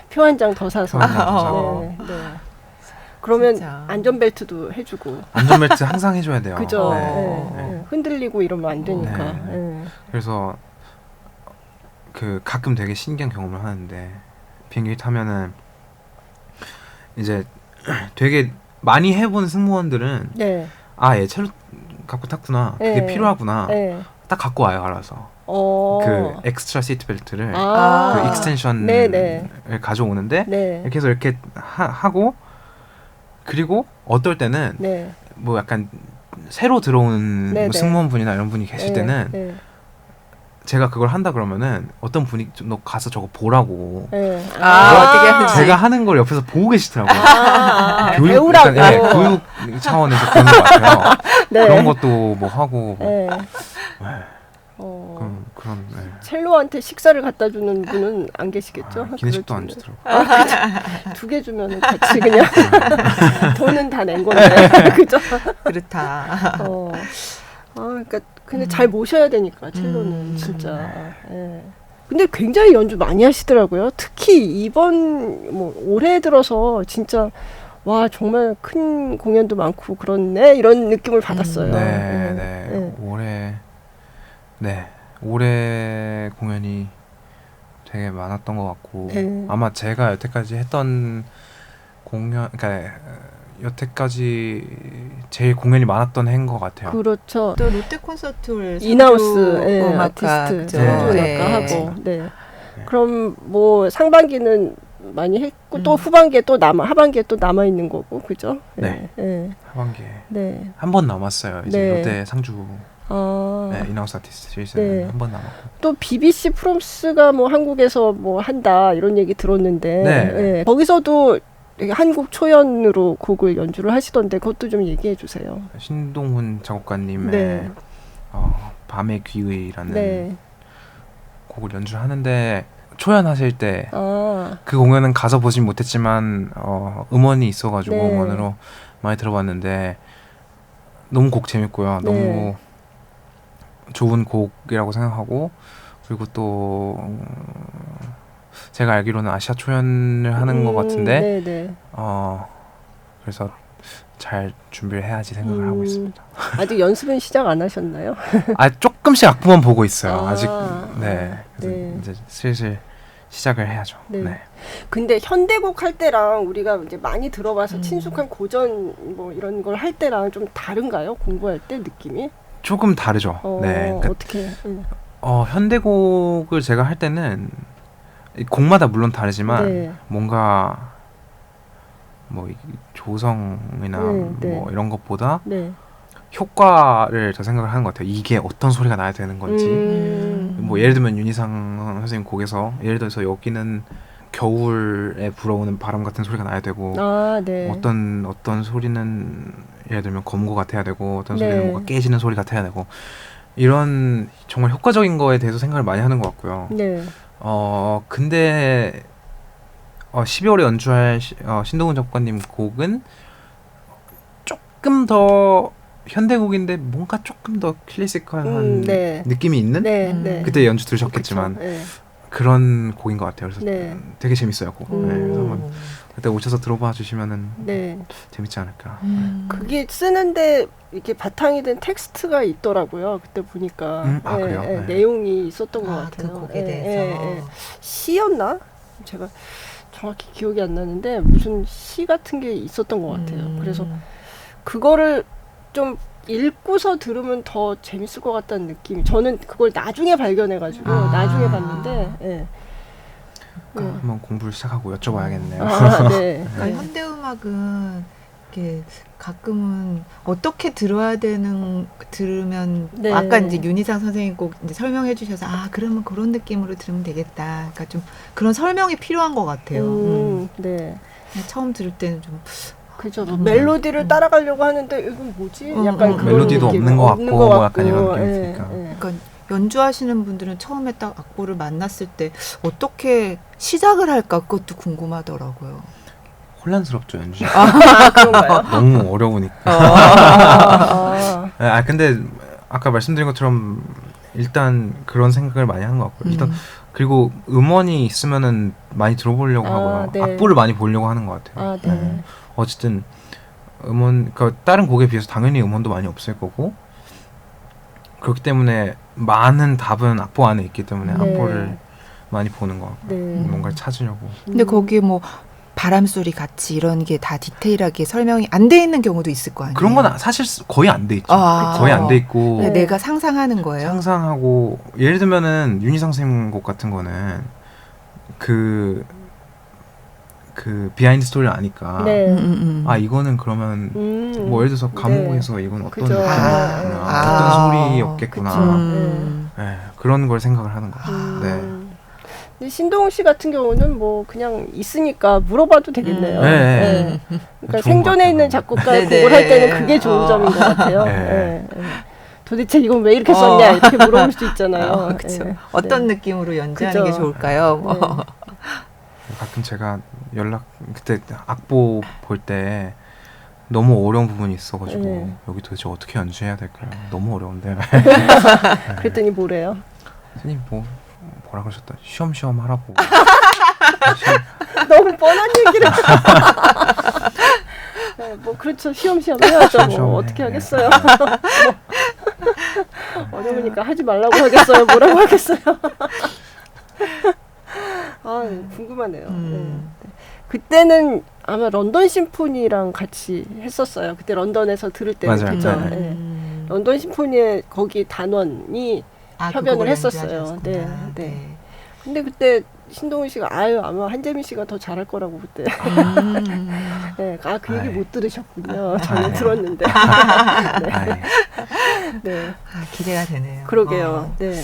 표 한 장 더 사서. 표 한 장 더 사고. 네. 그러면 진짜. 안전벨트도 해주고. 안전벨트 항상 해줘야 돼요. 그죠? 네. 흔들리고 이러면 안 되니까. 네. 그래서 가끔 되게 신기한 경험을 하는데 비행기 타면은 이제 되게 많이 해본 승무원들은 네. 얘 첼로 갖고 탔구나. 그게 네. 필요하구나. 네. 딱 갖고 와요 알아서. 그 엑스트라 시트 벨트를 그 익스텐션을 가져오는데 이렇게 해서 이렇게 하고 그리고 어떨 때는 뭐 약간 새로 들어온 뭐 승무원분이나 이런 분이 계실 때는 제가 그걸 한다 그러면은 어떤 분이 너 가서 저거 보라고 어떻게 하는지 제가 하는 걸 옆에서 보고 계시더라고요. 배우라고. 교육 차원에서 그런 것 같아요. 그런 것도 뭐 하고 그런 첼로한테 식사를 갖다 주는 분은 안 계시겠죠? 기내식도 안 주더라고요. 2개 주면은 같이 그냥 돈은 다 낸 건데 그죠? 그렇다. 그러니까 근데 잘 모셔야 되니까 첼로는 진짜. 근데 굉장히 연주 많이 하시더라고요. 특히 이번 뭐 올해 들어서 진짜 와 정말 큰 공연도 많고 그렇네 이런 느낌을 받았어요. 올해 공연이 되게 많았던 것 같고 아마 제가 여태까지 했던 공연, 그러니까 여태까지 제일 공연이 많았던 해인 것 같아요. 그렇죠. 또 롯데 콘서트홀 인하우스 예, 음악가, 아티스트 그죠? 상주 네. 음악가 하고. 네. 그럼 뭐 상반기는 많이 했고 또 후반기에 또 하반기에 또 남아 있는 거고, 그죠? 네. 예. 하반기에 네. 한 번 남았어요. 이제 네. 롯데 상주 아. 인하우스 아티스트 시리즈는 네. 한 번 남았고. 또 BBC 프롬스가 뭐 한국에서 뭐 한다 이런 얘기 들었는데 네. 예. 거기서도 되게 한국 초연으로 곡을 연주를 하시던데 그것도 좀 얘기해 주세요. 신동훈 작곡가님의 네. 밤의 귀의라는 네. 곡을 연주하는데 초연하실 때 아. 그 공연은 가서 보진 못했지만 음원이 있어가지고 네. 음원으로 많이 들어봤는데 너무 곡 재밌고요. 네. 너무 좋은 곡이라고 생각하고, 그리고 또 제가 알기로는 아시아 초연을 하는 것 같은데 네네. 그래서 잘 준비를 해야지 생각을 하고 있습니다. 아직 연습은 시작 안 하셨나요? 조금씩 악보만 보고 있어요. 아, 아직. 네. 그래서 네. 이제 슬슬 시작을 해야죠. 네. 네. 근데 현대곡 할 때랑 우리가 이제 많이 들어봐서 음. 친숙한 고전 뭐 이런 걸 할 때랑 좀 다른가요? 공부할 때 느낌이? 조금 다르죠. 네. 그러니까 어떻게? 현대곡을 제가 할 때는 이 곡마다 물론 다르지만 네. 뭔가 뭐 이 조성이나 네. 뭐 이런 것보다 네. 효과를 더 생각을 하는 것 같아요. 이게 어떤 소리가 나야 되는 건지. 뭐 예를 들면 윤희상 선생님 곡에서 예를 들어서 여기는 겨울에 불어오는 바람 같은 소리가 나야 되고, 아, 네. 어떤 소리는 예를 들면 검고 같아야 되고, 어떤 네. 소리는 뭔가 깨지는 소리 같아야 되고, 이런 정말 효과적인 거에 대해서 생각을 많이 하는 것 같고요. 네. 근데 12월에 연주할 신동훈 작곡가님 곡은 조금 더 현대곡인데 뭔가 조금 더 클래시컬한 네. 느낌이 있는 네. 음. 네. 그때 연주 들으셨겠지만 그쵸. 네. 그런 곡인 것 같아요. 그래서 네. 되게 재밌어요. 곡. 네, 그래서 한번 음. 그때 오셔서 들어봐 주시면은 네. 재밌지 않을까. 그게 쓰는데 이렇게 바탕이 된 텍스트가 있더라고요. 그때 보니까 그래요? 네. 내용이 있었던 것 아, 같아요. 그 곡에 예, 대해서. 예, 예. 시였나? 제가 정확히 기억이 안 나는데 무슨 시 같은 게 있었던 것 같아요. 그래서 그거를 좀 읽고서 들으면 더 재밌을 것 같다는 느낌이. 저는 그걸 나중에 발견해가지고 나중에 봤는데. 예. 그러니까 한번 공부를 시작하고 여쭤봐야겠네요. 아, 네. 그러니까 네. 현대 음악은 이렇게 가끔은 어떻게 들으면 네. 아까 이제 윤희상 선생님 꼭 이제 설명해 주셔서 그러면 그런 느낌으로 들으면 되겠다. 그러니까 좀 그런 설명이 필요한 것 같아요. 네. 그냥 처음 들을 때는 좀 그죠. 멜로디를 따라가려고 하는데 이건 뭐지? 약간 그런 멜로디도 느낌. 없는 것 같고 뭐 약간 이런 느낌이 예, 드니까. 예. 그러니까 연주하시는 분들은 처음에 딱 악보를 만났을 때 어떻게 시작을 할까 그것도 궁금하더라고요. 혼란스럽죠, 연주. 그런가요? 너무 어려우니까. 아, 근데 아까 말씀드린 것처럼 일단 그런 생각을 많이 하는 것 같고요. 일단 그리고 음원이 있으면은 많이 들어보려고 하고요. 네. 악보를 많이 보려고 하는 것 같아요. 네. 어쨌든 음원, 그러니까 다른 곡에 비해서 당연히 음원도 많이 없을 거고, 그렇기 때문에 많은 답은 악보 안에 있기 때문에 네. 악보를 많이 보는 것 같고 네. 뭔가를 찾으려고. 근데 거기에 뭐 바람 소리 같이 이런 게 다 디테일하게 설명이 안 돼 있는 경우도 있을 거 아니에요. 그런 건 사실 거의 안 돼 있죠. 아. 거의 안 돼 있고 네, 내가 상상하는 거예요. 상상하고, 예를 들면은 윤희상 선생님 곡 같은 거는 그 비하인드 스토리를 아니까 네. 이거는 그러면 뭐 예를 들어서 감옥에서 이건 어떤 그죠. 느낌이었구나, 아. 어떤 소리였겠구나. 그쵸. 네, 그런 걸 생각을 하는 거죠. 네. 근데 신동훈 씨 같은 경우는 뭐 그냥 있으니까 물어봐도 되겠네요. 네. 그러니까 좋은 생존에 것 있는 같아요. 작곡가의 네네. 곡을 할 때는 그게 좋은 점인 것 같아요. 네. 네. 도대체 이건 왜 이렇게 썼냐 이렇게 물어볼 수 있잖아요. 그렇죠. 네. 어떤 네. 느낌으로 연주하는 그죠. 게 좋을까요? 뭐. 네. 가끔 제가 그때 악보 볼 때 너무 어려운 부분이 있어가지고 네. 여기 도대체 어떻게 연주해야 될까요? 너무 어려운데. 그랬더니 뭐래요? 선생님 뭐라 그러셨다. 쉬엄쉬엄 하라고. 너무 뻔한 얘기를. 네, 뭐 그렇죠. 시험시험 해야죠. 시험시험 뭐 해. 어떻게 하겠어요. 어려우니까 하지 말라고 하겠어요. 뭐라고 하겠어요. 아, 궁금하네요. 음. 네. 그때는 아마 런던 심포니랑 같이 했었어요. 그때 런던에서 들을 때 맞아요. 그죠? 네. 네. 런던 심포니에 거기 단원이 협연을 그걸 했었어요. 연주하셨구나. 네, 네. 근데 그때 신동훈 씨가 아마 한재민 씨가 더 잘할 거라고 그때. 네, 그 얘기 아이. 못 들으셨군요. 저는 아이. 들었는데. 아이, 네, 아, 기대가 되네요. 그러게요. 네.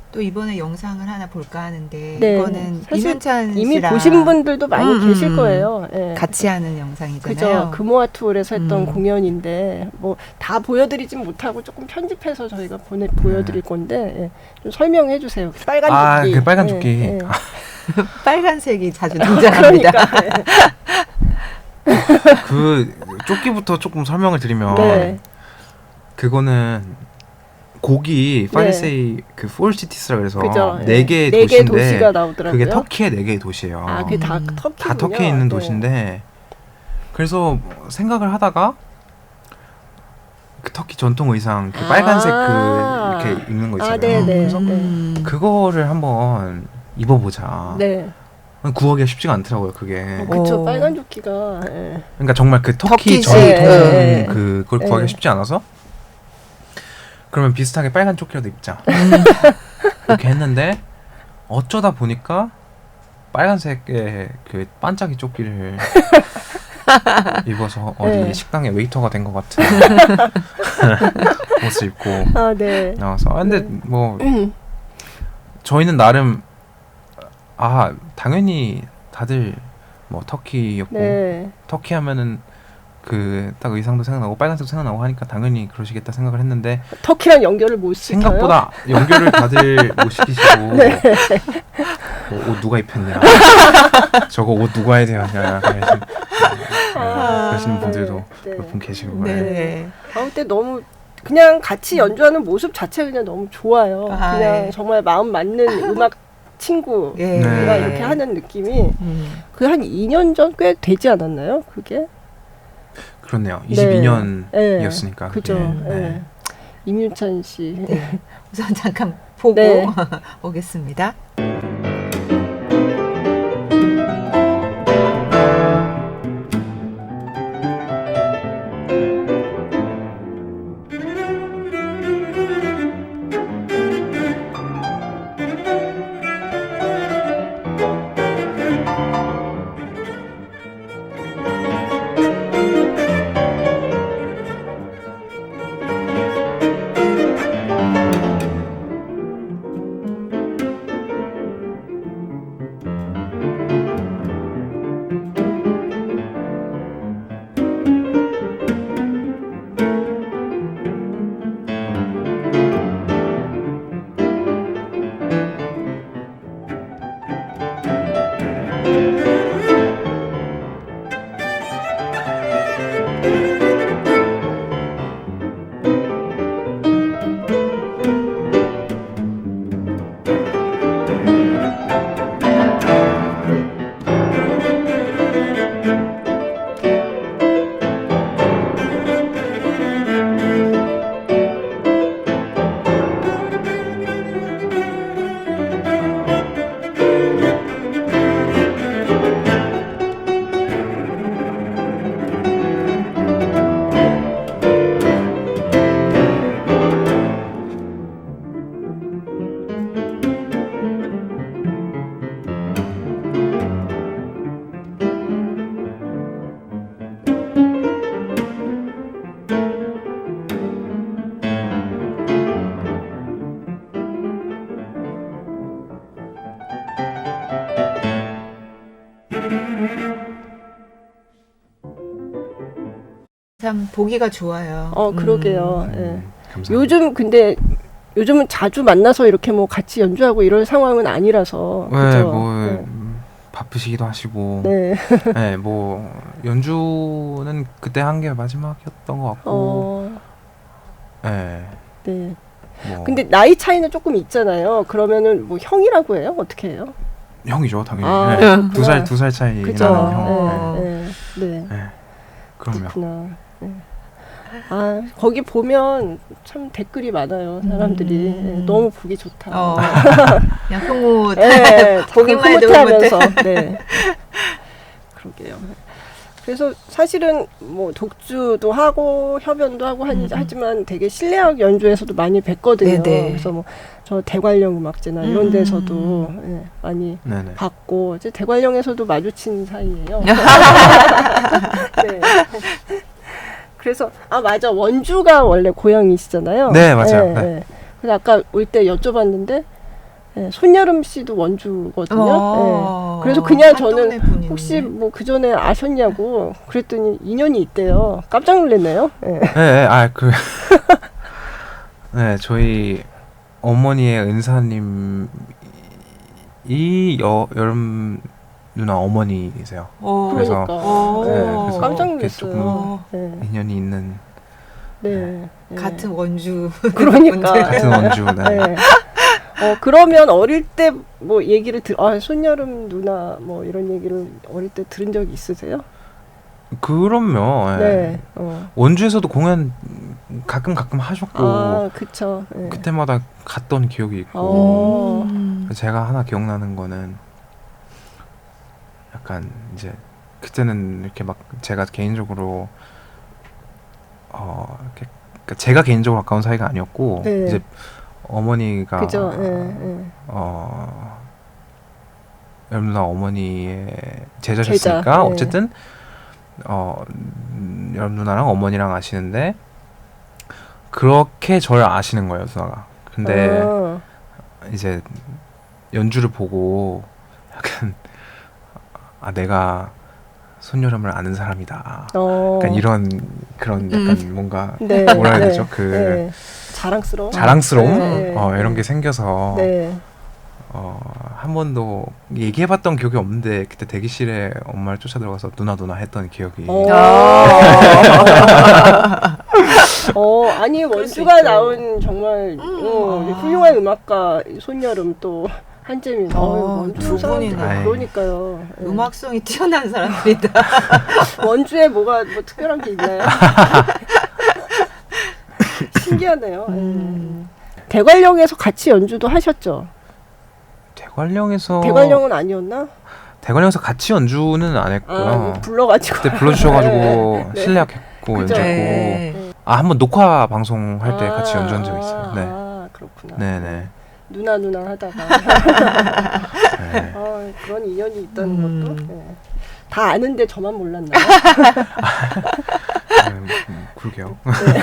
또 이번에 영상을 하나 볼까 하는데 네, 이거는 사실 이문찬 이미 씨랑 보신 분들도 많이 계실 거예요. 네. 같이 하는 영상이잖아요. 그죠. 금호아트홀에서 했던 음. 공연인데 뭐 다 보여드리진 못하고 조금 편집해서 저희가 보여드릴 건데 예. 좀 설명해 주세요. 빨간 조끼. 그 빨간 조끼. 빨간색이 자주 등장합니다. 그러니까. 그 조끼부터 조금 설명을 드리면 네. 그거는 곡이 파리세이 그 폴 시티스라 그래서 그죠. 네 개의 네 개 도시인데 도시가 나오더라고요. 그게 터키의 네 개의 도시예요. 아, 그게 다 터키군요. 다 터키에 있는 네. 도시인데 그래서 생각을 하다가 그 터키 전통 의상 그 빨간색 그 이렇게 입는 거 있잖아요. 네, 네. 그래서 그거를 한번 입어보자. 네. 구하기가 쉽지가 않더라고요. 그게. 그쵸. 오. 빨간 조끼가. 예. 그러니까 정말 그 터키 터키식. 전통 네. 그걸 구하기가 네. 쉽지 않아서 그러면 비슷하게 빨간 조끼라도 입자. 이렇게 했는데 어쩌다 보니까 빨간색의 그 반짝이 조끼를 입어서 어디 네. 식당에 웨이터가 된 것 같은 옷을 입고 아, 네. 나와서 근데 뭐 저희는 나름 당연히 다들 뭐 터키였고 네. 터키 하면은 그 딱 의상도 생각나고 빨간색도 생각나고 하니까 당연히 그러시겠다 생각을 했는데 터키랑 연결을 못 시켜요. 생각보다 연결을 다들 못 시키시고 네. 옷 누가 입혔냐 저거 옷 누가 해야 되냐 그러시는 분들도 네. 몇 분 계시고 네. 그때 너무 그냥 같이 연주하는 모습 자체가 그냥 너무 좋아요. 아, 그냥 예. 정말 마음 맞는 음악 친구가 예. 네. 이렇게 하는 느낌이 그 한 2년 전 꽤 되지 않았나요? 그게? 그렇네요. 네. 22년이었으니까. 그죠. 네. 임윤찬 씨. 네. 우선 잠깐 보고 네. 오겠습니다. 참 보기가 좋아요. 그러게요. 예. 감사합니다. 요즘 근데 요즘은 자주 만나서 이렇게 뭐 같이 연주하고 이럴 상황은 아니라서. 네, 그죠? 뭐 네. 바쁘시기도 하시고 네. 네, 뭐 연주는 그때 한 게 마지막이었던 것 같고 네, 네. 뭐 근데 나이 차이는 조금 있잖아요. 그러면은 뭐 형이라고 해요? 어떻게 해요? 형이죠 당연히 아, 네. 그렇구나. 두 살 차이 그죠. 나는 형 네. 네. 네, 그럼요. 그렇구나. 네. 아, 거기 보면 참 댓글이 많아요. 사람들이 예, 너무 보기 좋다. 그냥 흐뭇. 예, 보기만 해도 흐뭇해하면서 네. 그러게요. 그래서 사실은 뭐 독주도 하고 협연도 하고 하지만 되게 실내악 연주에서도 많이 뵀거든요. 네네. 그래서 뭐 저 대관령 음악제나 이런 데서도 예, 많이 네네. 봤고 이제 대관령에서도 마주친 사이예요. 네. 그래서 아 맞아 원주가 원래 고향이시잖아요. 네, 맞아요. 네, 네. 네. 그래서 아까 올 때 여쭤봤는데 네, 손여름 씨도 원주거든요. 네. 그래서 그냥 저는 혹시 뭐 그 전에 아셨냐고 그랬더니 인연이 있대요. 깜짝 놀랐네요. 네. 네, 네, 저희 어머니의 은사님이 여름 누나 어머니이세요. 그래서 그러니까 네, 그래서 깜짝 이렇게 놀랐어요. 조금 네. 인연이 있는 네. 네. 같은 원주. 그러니까 같은 원주. 네. 네. 그러면 어릴 때 뭐 얘기를 손여름 누나 뭐 이런 얘기를 어릴 때 들은 적 있으세요? 그럼요. 예. 네. 원주에서도 공연 가끔 하셨고 아, 그쵸. 네. 그때마다 갔던 기억이 있고 어. 제가 하나 기억나는 거는 약간 이제 그때는 이렇게 막 제가 개인적으로 이렇게 그러니까 제가 개인적으로 가까운 사이가 아니었고 네. 이제 어머니가 그죠. 네, 네. 여름 누나 어머니의 제자셨으니까 제자, 네. 어쨌든 여름 누나랑 어머니랑 아시는데 그렇게 저를 아시는 거예요 누나가. 근데 이제 연주를 보고 약간 내가 손여름을 아는 사람이다. 약간 이런 그런 약간 뭔가 네, 뭐라 해야 네, 되죠? 그 네. 자랑스러움. 자랑스러움 네, 이런 게 생겨서 네. 한 번도 얘기해봤던 기억이 없는데 그때 대기실에 엄마를 쫓아 들어가서 누나 했던 기억이. 아니 원주가 나온 정말 훌륭한 음악가 손여름 또 한재민. 원주 사람들 그러니까요. 음악성이 뛰어난 사람들이다. 원주에 뭐가 뭐 특별한 게 있나요? 신기하네요. 대관령에서 같이 연주도 하셨죠? 대관령은 아니었나? 대관령에서 같이 연주는 안 했고요. 불러가지고 그때 불러주셔가지고 네. 실내악했고 그죠? 연주했고 네. 한번 녹화 방송할 때 같이 연주한 적이 있어요. 네. 그렇구나. 네네. 누나 하다가 네. 그런 인연이 있다는 것도 네. 다 아는데 저만 몰랐나요? 그러게요. 네.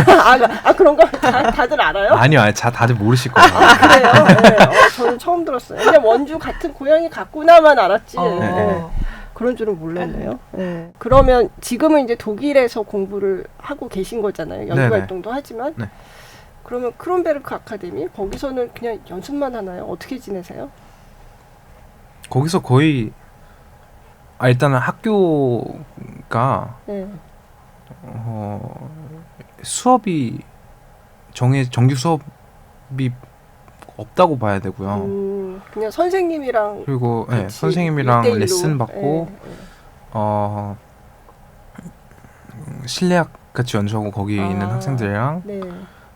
그런가? 다들 알아요? 아니요, 다들 모르실 거예요. 그래요? 네. 저는 처음 들었어요. 그냥 원주 같은 고향이 같구나만 알았지. 네. 그런 줄은 몰랐네요. 네. 그러면 지금은 이제 독일에서 공부를 하고 계신 거잖아요. 연구 활동도 하지만. 네. 그러면 크론베르크 아카데미 거기서는 그냥 연습만 하나요? 어떻게 지내세요? 거기서 거의 일단은 학교가 네. 수업이 정규 수업이 없다고 봐야 되고요. 그냥 선생님이랑 그리고 선생님이랑 1대1로. 레슨 받고 실내악 같이 연주하고 거기 있는 학생들이랑 네.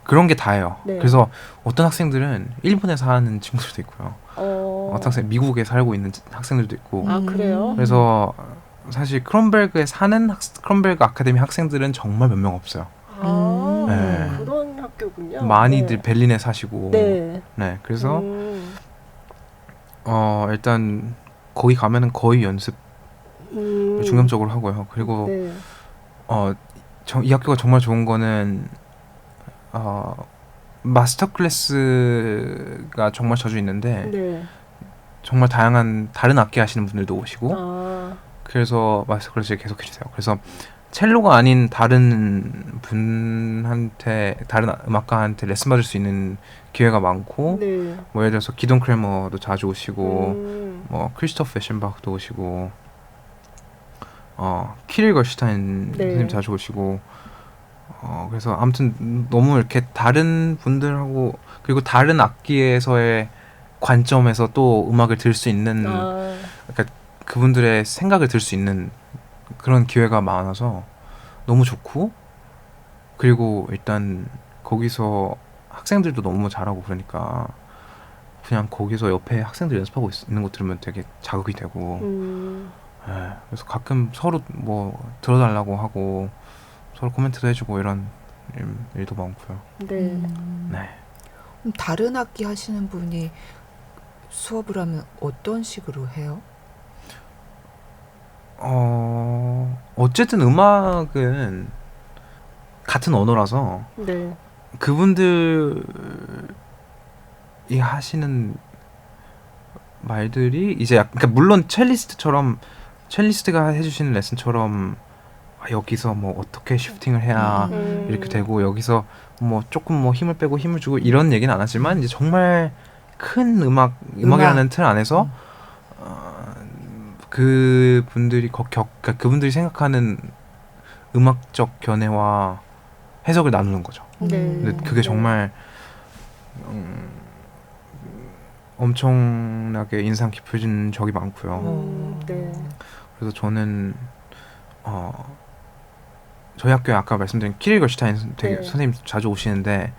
그런 게 다예요. 네. 그래서 어떤 학생들은 일본에 사는 친구들도 있고요. 어떤 학생 미국에 살고 있는 학생들도 있고. 그래요? 그래서 사실 크론베르그 아카데미 학생들은 정말 몇 명 없어요. 네. 그런 학교군요. 많이들 베를린에 사시고. 네. 네. 그래서 일단 거기 가면은 거의 연습 중점적으로 하고요. 그리고 네. 이 학교가 정말 좋은 거는 마스터 클래스가 정말 자주 있는데 네. 정말 다양한 다른 악기 하시는 분들도 오시고 그래서 마스터 클래스를 계속 해주세요. 그래서 첼로가 아닌 다른 분한테 다른 음악가한테 레슨 받을 수 있는 기회가 많고 네. 뭐 예를 들어서 기돈 크레머도 자주 오시고 뭐 크리스토프 에셴바흐도 오시고 키릴 걸슈타인 선생님 자주 오시고 그래서 아무튼 너무 이렇게 다른 분들하고 그리고 다른 악기에서의 관점에서 또 음악을 들을 수 있는 그러니까 그분들의 생각을 들을 수 있는 그런 기회가 많아서 너무 좋고 그리고 일단 거기서 학생들도 너무 잘하고 그러니까 그냥 거기서 옆에 학생들 연습하고 있는 거 들으면 되게 자극이 되고 예, 그래서 가끔 서로 뭐 들어달라고 하고 서로 코멘트도 해주고 이런 일도 많고요. 네. 네. 그럼 다른 악기 하시는 분이 수업을 하면 어떤 식으로 해요? 어쨌든 음악은 같은 언어라서 네. 그분들이 하시는 말들이 이제 그러니까 물론 첼리스트가 해주시는 레슨처럼 여기서 뭐 어떻게 쉬프팅을 해야 이렇게 되고 여기서 뭐 조금 뭐 힘을 빼고 힘을 주고 이런 얘기는 안 하지만 이제 정말 큰 음악이라는 틀 안에서 그분들이 그러니까 그분들이 생각하는 음악적 견해와 해석을 나누는 거죠. 네. 근데 그게 정말 엄청나게 인상 깊어진 적이 많고요. 네. 그래서 저는 저희 학교에 아까 말씀드린 키릴 걸슈타인 되게 네. 선생님 자주 오시는데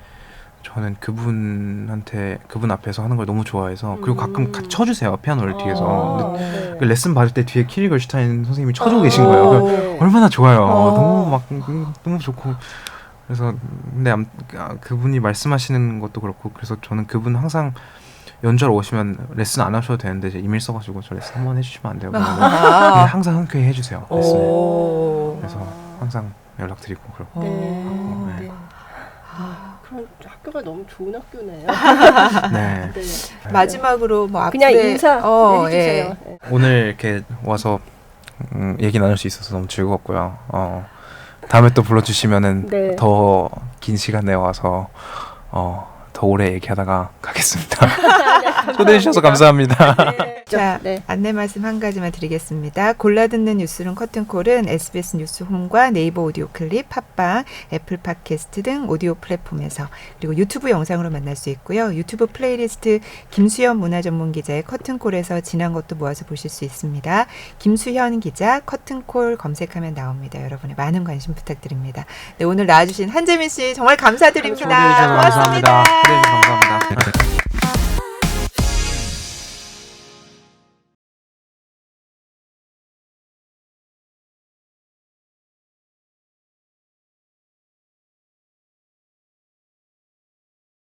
저는 그분 앞에서 하는 걸 너무 좋아해서 그리고 가끔 같이 쳐주세요 피아노를 뒤에서. 근데 그 레슨 받을 때 뒤에 키릴 걸슈타인 선생님이 쳐주고 계신 거예요. 네. 얼마나 좋아요. 너무 좋고. 그래서 근데 그분이 말씀하시는 것도 그렇고 그래서 저는 그분 항상 연주하러 오시면 레슨 안 하셔도 되는데 이제 이메일 써가지고 저 레슨 한번 해주시면 안 돼요? 근데 항상 흔쾌히 해주세요. 레슨을. 그래서 항상 연락드리고 그렇고. 네. 네. 네. 그럼 학교가 너무 좋은 학교네요. 네. 네. 마지막으로 뭐 그냥 앞으로 인사 네, 해주세요. 예. 네. 오늘 이렇게 와서 얘기 나눌 수 있어서 너무 즐거웠고요. 다음에 또 불러주시면은 네. 더 긴 시간에 와서 더 오래 얘기하다가 가겠습니다. 초대해 주셔서 감사합니다. 네. 자, 네. 안내 말씀 한 가지만 드리겠습니다. 골라듣는 뉴스룸 커튼콜은 SBS 뉴스홈과 네이버 오디오 클립, 팟빵, 애플 팟캐스트 등 오디오 플랫폼에서 그리고 유튜브 영상으로 만날 수 있고요. 유튜브 플레이리스트 김수현 문화전문기자의 커튼콜에서 지난 것도 모아서 보실 수 있습니다. 김수현 기자 커튼콜 검색하면 나옵니다. 여러분의 많은 관심 부탁드립니다. 네, 오늘 나와주신 한재민 씨 정말 감사드립니다. 초대해 주셔서 감사합니다. 초대해 주셔서 감사합니다.